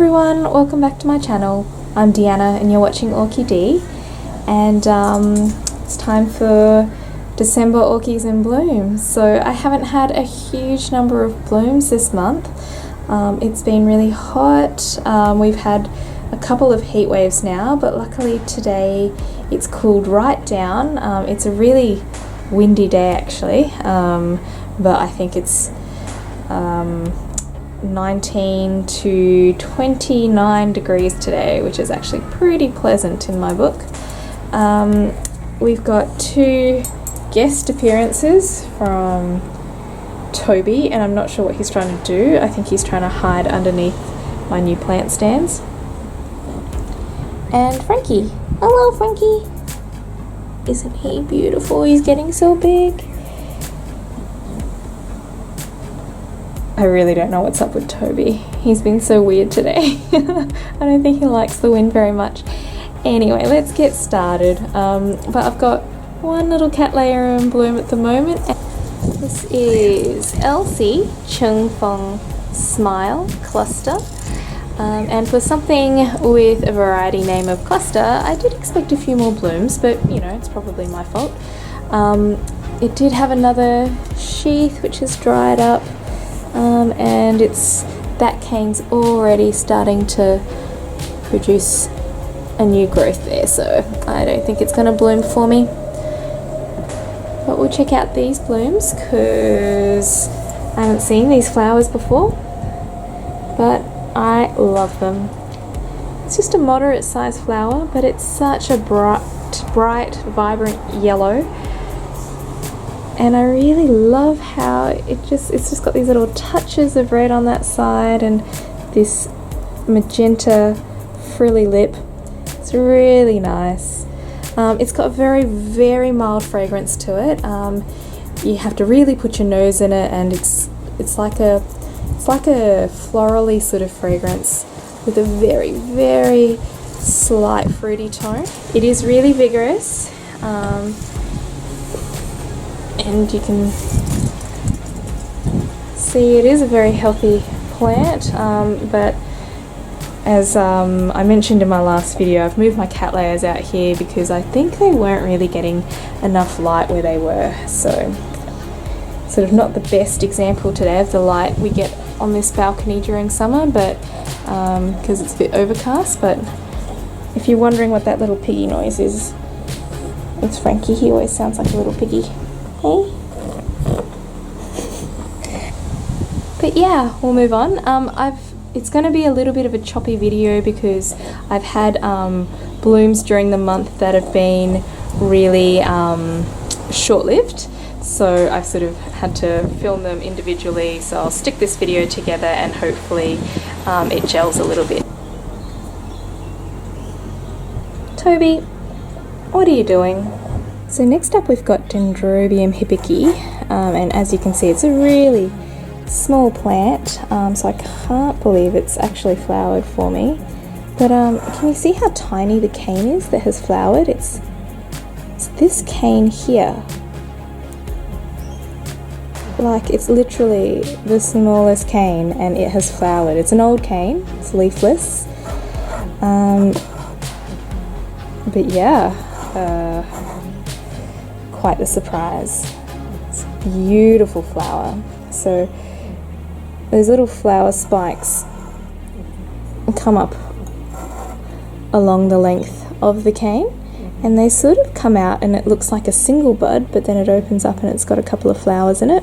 everyone, welcome back to my channel. I'm Deanna and you're watching Orchie D, and it's time for December orchies in bloom. So I haven't had a huge number of blooms this month. It's been really hot. We've had a couple of heat waves now, but luckily today it's cooled right down. It's a really windy day actually, but I think it's 19 to 29 degrees today, which is actually pretty pleasant in my book. We've got two guest appearances from Toby, and I'm not sure what he's trying to do. I think he's trying to hide underneath my new plant stands. And Frankie. Hello, Frankie. Isn't he beautiful? He's getting so big. I really don't know what's up with Toby. He's been so weird today. I don't think he likes the wind very much. Anyway, let's get started. But I've got one little cattleya in bloom at the moment. This is Elsie Chunfong Smile Cluster. And for something with a variety name of cluster, I did expect a few more blooms, but you know, it's probably my fault. It did have another sheath which has dried up. And that cane's already starting to produce a new growth there, so I don't think it's going to bloom for me. But we'll check out these blooms because I haven't seen these flowers before, but I love them. It's just a moderate sized flower, but it's such a bright, vibrant yellow. And I really love how it's just got these little touches of red on that side and this magenta frilly lip. It's really nice. It's got a very, very mild fragrance to it. You have to really put your nose in it, and it's like a florally sort of fragrance with a very, very slight fruity tone. It is really vigorous. And you can see it is a very healthy plant, but as I mentioned in my last video, I've moved my cattleyas out here because I think they weren't really getting enough light where they were, so sort of not the best example today of the light we get on this balcony during summer, but because it's a bit overcast. But if you're wondering what that little piggy noise is, it's Frankie. He always sounds like a little piggy. Hey. But yeah, we'll move on. It's going to be a little bit of a choppy video because I've had blooms during the month that have been really short-lived, so I've sort of had to film them individually, so I'll stick this video together and hopefully it gels a little bit. Toby, what are you doing? So next up we've got Dendrobium Hibiki, and as you can see it's a really small plant, so I can't believe it's actually flowered for me. But can you see how tiny the cane is that has flowered? It's this cane here. Like, it's literally the smallest cane and it has flowered. It's an old cane, it's leafless. But yeah, quite the surprise. It's a beautiful flower. So those little flower spikes come up along the length of the cane, and they sort of come out and it looks like a single bud, but then it opens up and it's got a couple of flowers in it.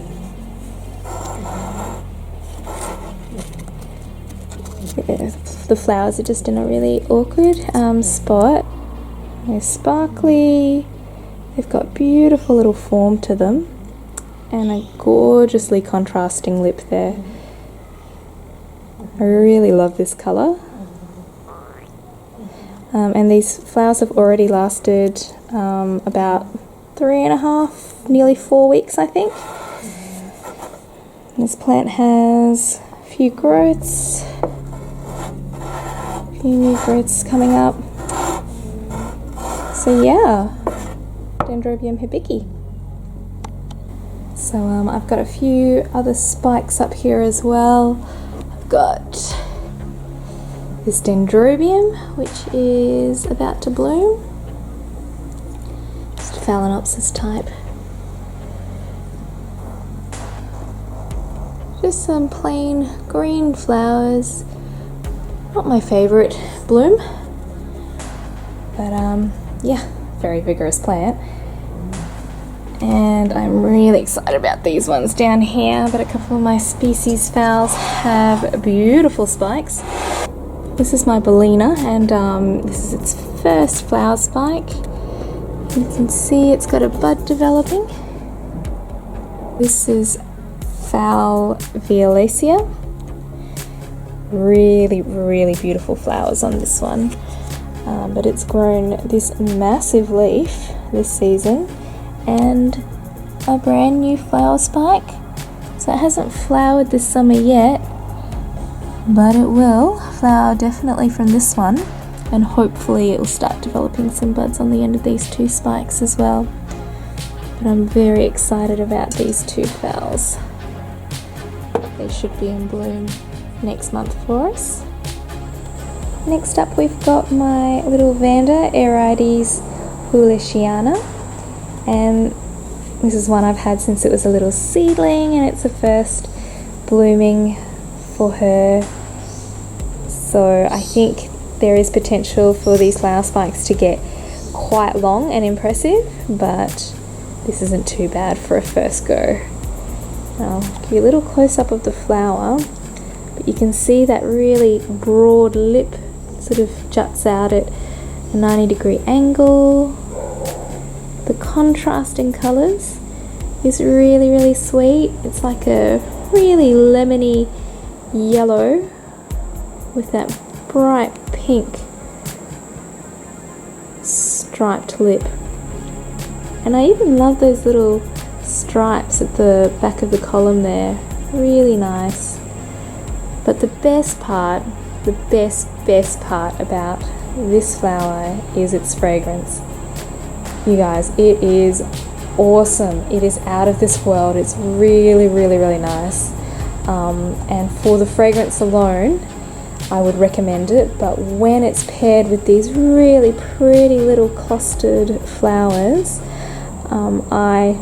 The flowers are just in a really awkward spot. They're sparkly. They've got beautiful little form to them and a gorgeously contrasting lip there. I really love this colour. And these flowers have already lasted about 3.5, nearly 4 weeks, I think. This plant has a few growths, a few new growths coming up. So yeah, Dendrobium Hibiki. So I've got a few other spikes up here as well. I've got this Dendrobium, which is about to bloom. Just Phalaenopsis type. Just some plain green flowers. Not my favourite bloom, but yeah, very vigorous plant. And I'm really excited about these ones down here, but a couple of my species phals have beautiful spikes. This is my Bellina, and this is its first flower spike. You can see it's got a bud developing. This is Fowl violacea. Really, really beautiful flowers on this one. But it's grown this massive leaf this season and a brand new flower spike. So it hasn't flowered this summer yet, but it will flower definitely from this one, and hopefully it will start developing some buds on the end of these two spikes as well. But I'm very excited about these two phals. They should be in bloom next month for us. Next up we've got my little Vandore Aerides houlletiana, and this is one I've had since it was a little seedling, and it's the first blooming for her. So I think there is potential for these flower spikes to get quite long and impressive, but this isn't too bad for a first go. I'll give you a little close-up of the flower, but you can see that really broad lip sort of juts out at a 90-degree angle. The contrast in colours is really, really sweet. It's like a really lemony yellow with that bright pink striped lip. And I even love those little stripes at the back of the column there. Really nice. But the best part, the best part about this flower is its fragrance. You guys, it is awesome. It is out of this world. It's really, really, really nice. And for the fragrance alone, I would recommend it, but when it's paired with these really pretty little clustered flowers, I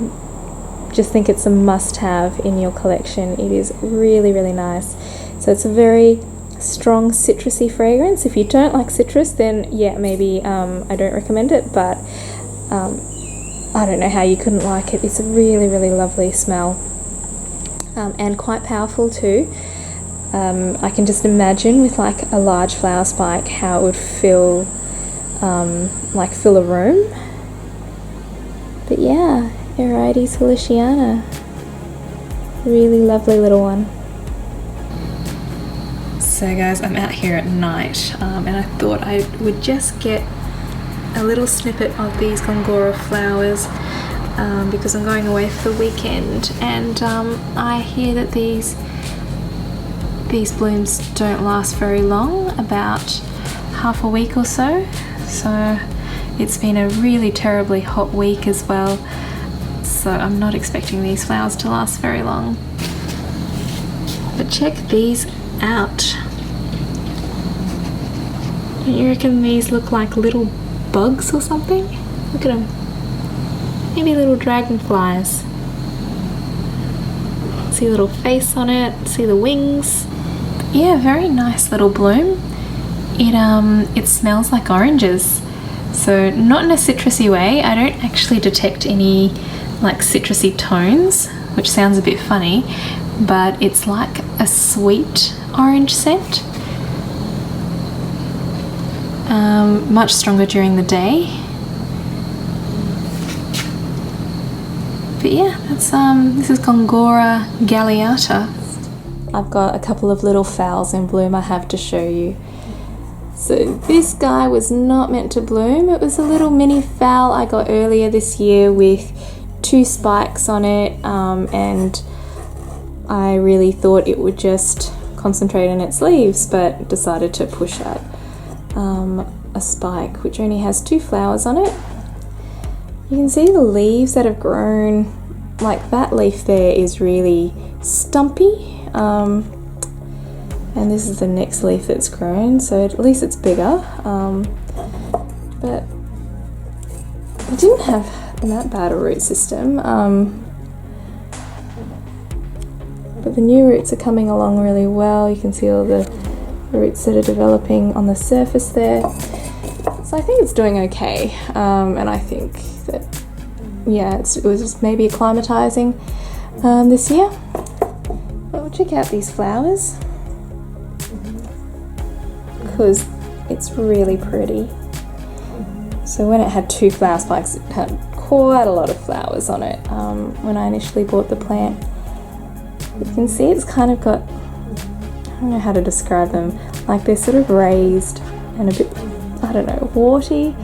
just think it's a must-have in your collection. It is really, really nice. So it's a very strong citrusy fragrance. If you don't like citrus, then yeah, maybe I don't recommend it, but I don't know how you couldn't like it. It's a really, really lovely smell, and quite powerful too. I can just imagine with like a large flower spike how it would fill a room. But yeah, Aerides houlletiana, really lovely little one. So guys, I'm out here at night, and I thought I would just get a little snippet of these Gongora flowers because I'm going away for the weekend, and I hear that these blooms don't last very long, about half a week or so. So it's been a really terribly hot week as well, so I'm not expecting these flowers to last very long. But check these out. Don't you reckon these look like little bugs or something? Look at them. Maybe little dragonflies. See a little face on it, see the wings. Yeah, very nice little bloom. It smells like oranges. So not in a citrusy way. I don't actually detect any like citrusy tones, which sounds a bit funny, but it's like a sweet orange scent. Much stronger during the day. But yeah, that's this is Gongora galeata. I've got a couple of little phals in bloom I have to show you. So this guy was not meant to bloom. It was a little mini fowl I got earlier this year with 2 spikes on it, and I really thought it would just concentrate on its leaves, but decided to push out a spike which only has 2 flowers on it. You can see the leaves that have grown, like that leaf there is really stumpy. And this is the next leaf that's grown, so at least it's bigger. But it didn't have that bad a root system. But the new roots are coming along really well. You can see all the roots that are developing on the surface there. So I think it's doing okay. And I think that, yeah, it was just maybe acclimatizing this year. But we'll check out these flowers, because it's really pretty. So when it had 2 flower spikes, it had quite a lot of flowers on it when I initially bought the plant. You can see it's kind of got, I don't know how to describe them, like they're sort of raised and a bit, I don't know, warty.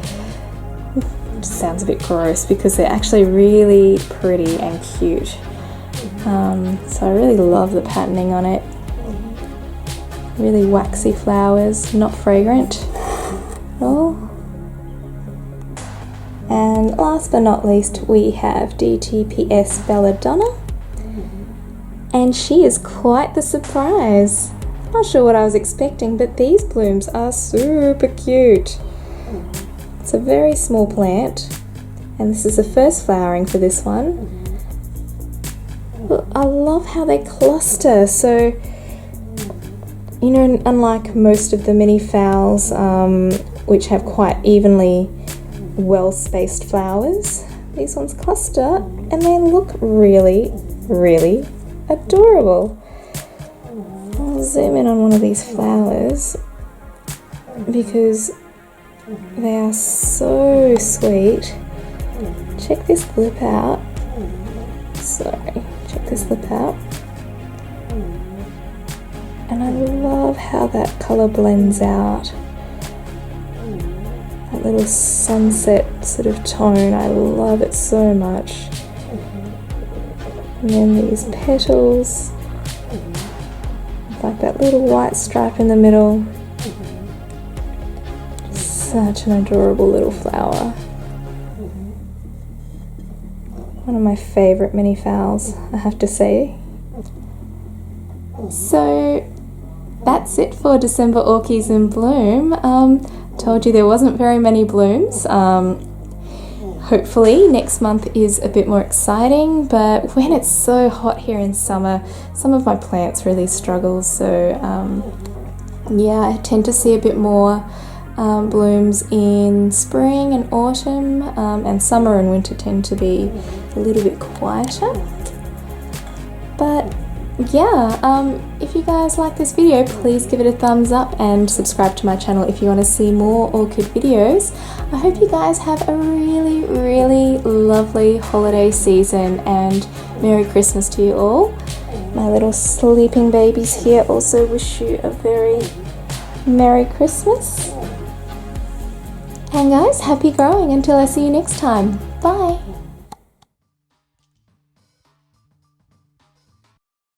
It sounds a bit gross because they're actually really pretty and cute. So I really love the patterning on it. Really waxy flowers, not fragrant at all. And last but not least, we have DTPS Belladonna. And she is quite the surprise. Not sure what I was expecting, but these blooms are super cute. It's a very small plant, and this is the first flowering for this one. But I love how they cluster. So, you know, unlike most of the mini phals, which have quite evenly well-spaced flowers, these ones cluster and they look really, really adorable. I'll zoom in on one of these flowers because they are so sweet. Check this lip out. Sorry, check this lip out. And I love how that colour blends out. That little sunset sort of tone, I love it so much. And then these petals, like that little white stripe in the middle. Such an adorable little flower. One of my favourite mini phals, I have to say. So that's it for December Orchies in bloom. Told you there wasn't very many blooms. Hopefully next month is a bit more exciting, but when it's so hot here in summer, some of my plants really struggle. So yeah, I tend to see a bit more blooms in spring and autumn, and summer and winter tend to be a little bit quieter. But yeah, if you guys like this video, please give it a thumbs up and subscribe to my channel if you want to see more orchid videos. I hope you guys have a really, really lovely holiday season, and Merry Christmas to you all. My little sleeping babies here also wish you a very Merry Christmas. And guys, happy growing until I see you next time. Bye!